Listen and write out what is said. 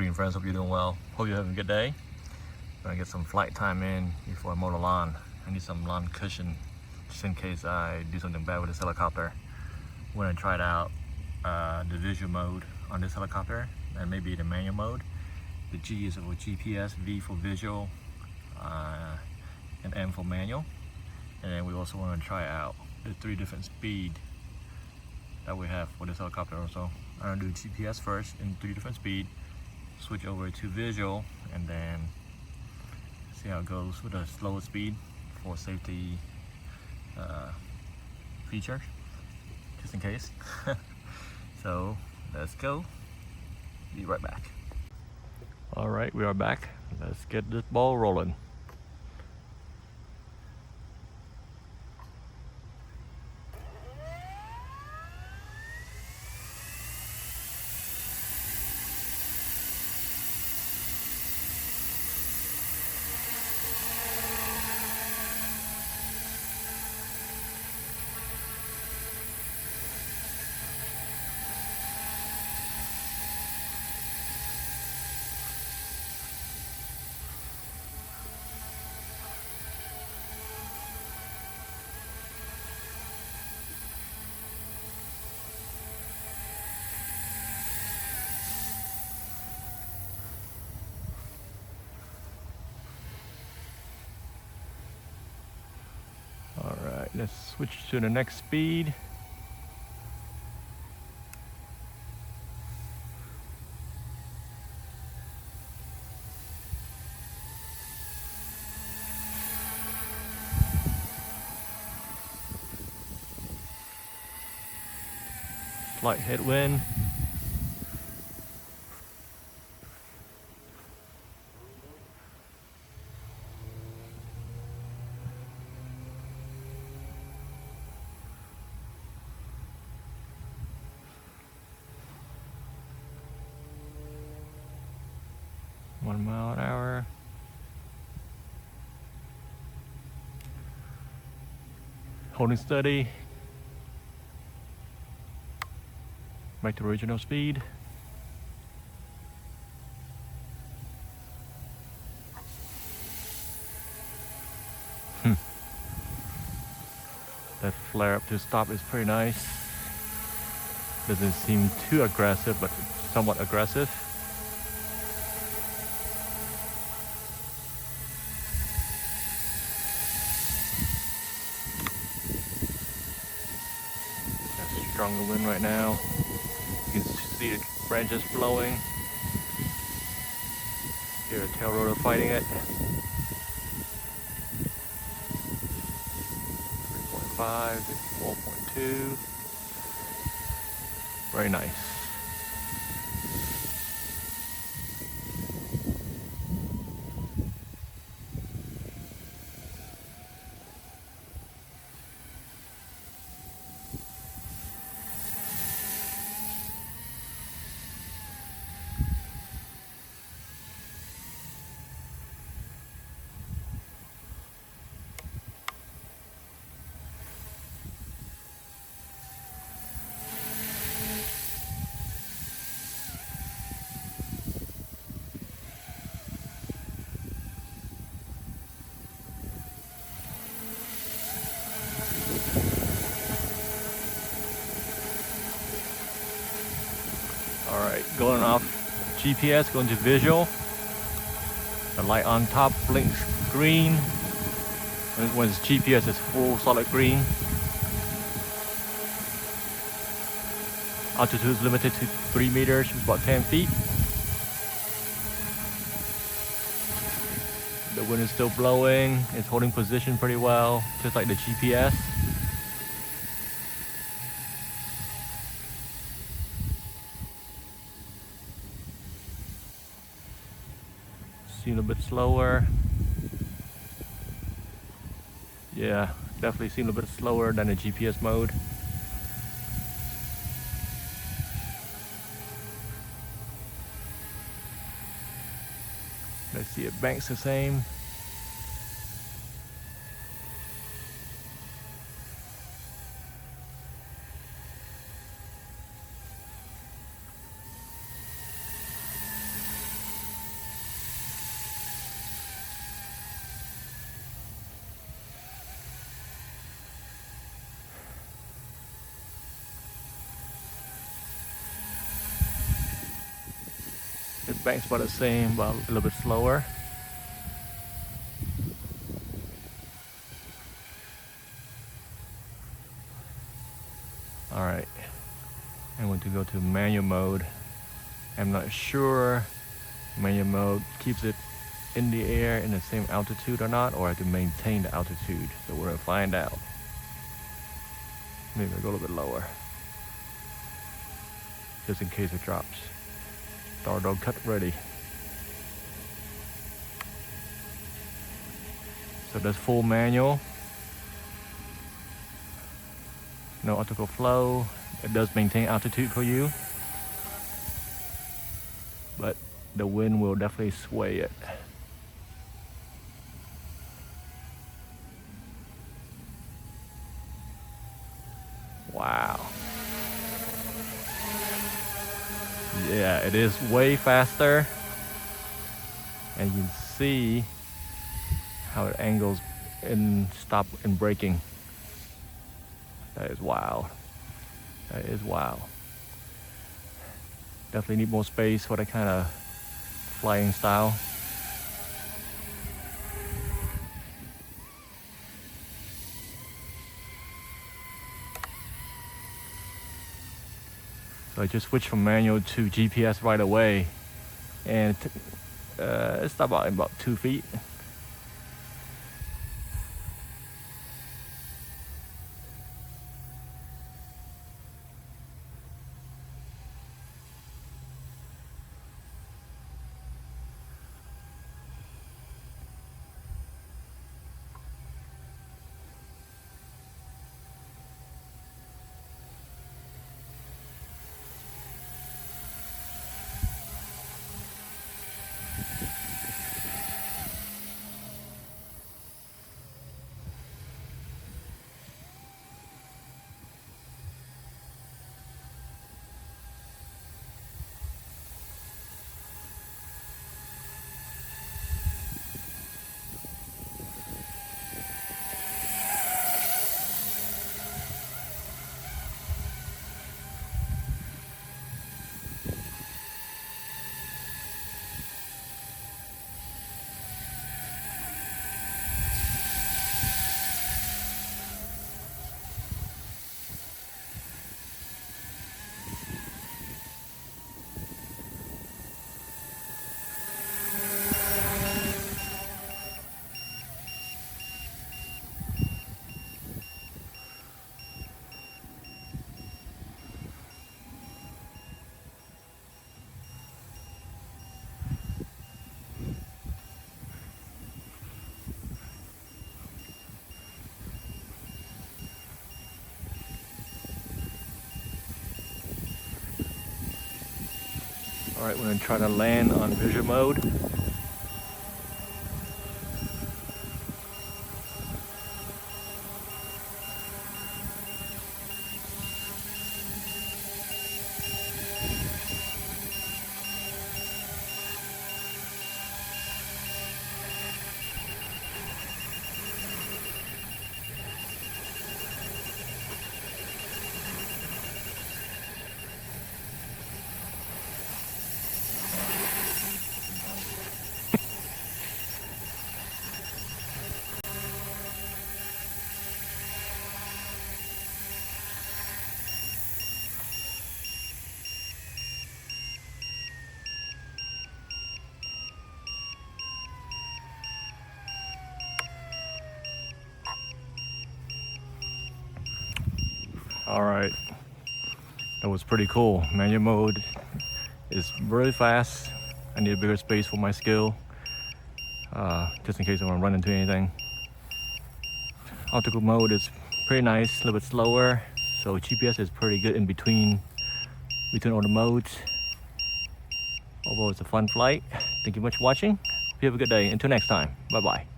screen friends, hope you're doing well. Hope you're having a good day. Gonna get some flight time in before I mow the lawn. I need some lawn cushion just in case I do something bad with this helicopter. When I tried out the visual mode on this helicopter and maybe the manual mode. The G is for GPS, V for visual, and M for manual. And then we also want to try out the 3 different speed that we have for this helicopter also. I'm gonna do GPS first in 3 different speed, switch over to visual, and then see how it goes with a slower speed for safety features, just in case. So let's go. Be right back. All right, we are back. Let's get this ball rolling. All right, let's switch to the next speed. Slight headwind. One mile an hour. Holding steady. Back to original speed. That flare up to stop is pretty nice. Doesn't seem too aggressive, but somewhat aggressive. Stronger wind right now. You can see the branches blowing. Hear the tail rotor fighting it. 3.5, 4.2. Very nice. Alright, going off GPS, going to visual. The light on top blinks green. When it's GPS, it's full solid green. Altitude is limited to 3 meters, which is about 10 feet. The wind is still blowing. It's holding position pretty well, just like the GPS. Seem a bit slower. Yeah, definitely seem a bit slower than the GPS mode. Let's see, it banks the same. bank's about the same, but a little bit slower. Alright, I want to go to manual mode. I'm not sure manual mode keeps it in the air in the same altitude or not, or I can maintain the altitude. So we're gonna find out. Maybe I'll go a little bit lower, just in case it drops. Sourdough cut ready. So that's full manual. No optical flow. It does maintain altitude for you, but the wind will definitely sway it. Wow. Yeah, it is way faster. And you can see how it angles in stop and braking. That is wild. That is wild. Definitely need more space for that kind of flying style. So I just switched from manual to GPS right away, and it's about 2 feet. Alright, we're going to try to land on visual mode. Alright, that was pretty cool. Manual mode is really fast. I need a bigger space for my skill, just in case I want to run into anything. Optical mode is pretty nice, a little bit slower, so GPS is pretty good in between all the modes. Overall, it's a fun flight. Thank you much for watching. Hope you have a good day. Until next time, bye bye.